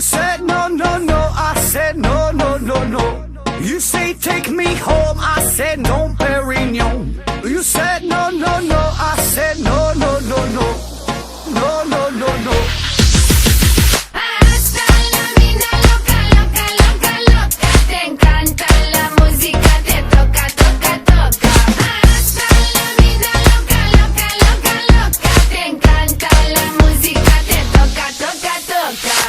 said no, no, no, I said no, no, no, no. You say take me home, I said no, Perignon. You said no, no, no, I said no, no, no, no. No, no, no, no. Hasta la vida loca, loca, loca, loca. Te encanta la música, te toca, toca, toca. Hasta la vida loca, loca, loca, loca. Te encanta la música, te toca, toca, toca.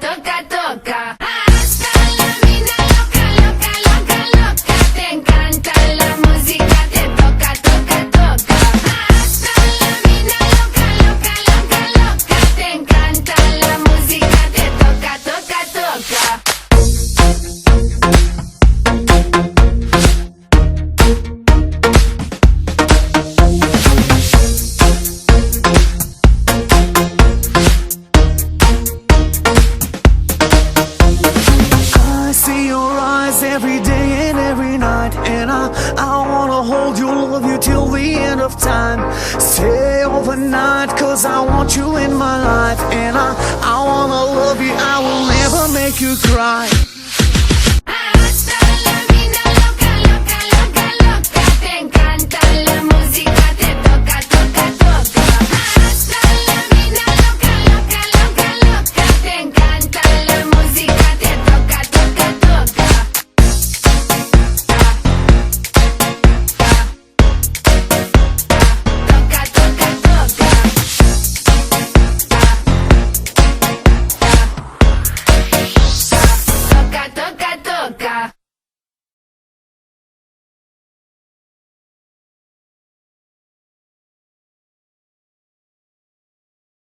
Toca, toca. Hasta la vida loca, loca, loca, loca. Te encanta la música, te toca, toca, toca. Hasta la vida loca, loca, loca, loca. Te encanta la música, te toca, toca, toca. Every day and every night, and I wanna hold you, love you till the end of time. Stay overnight, cause I want you in my life, and I wanna love you, I will never make you cry.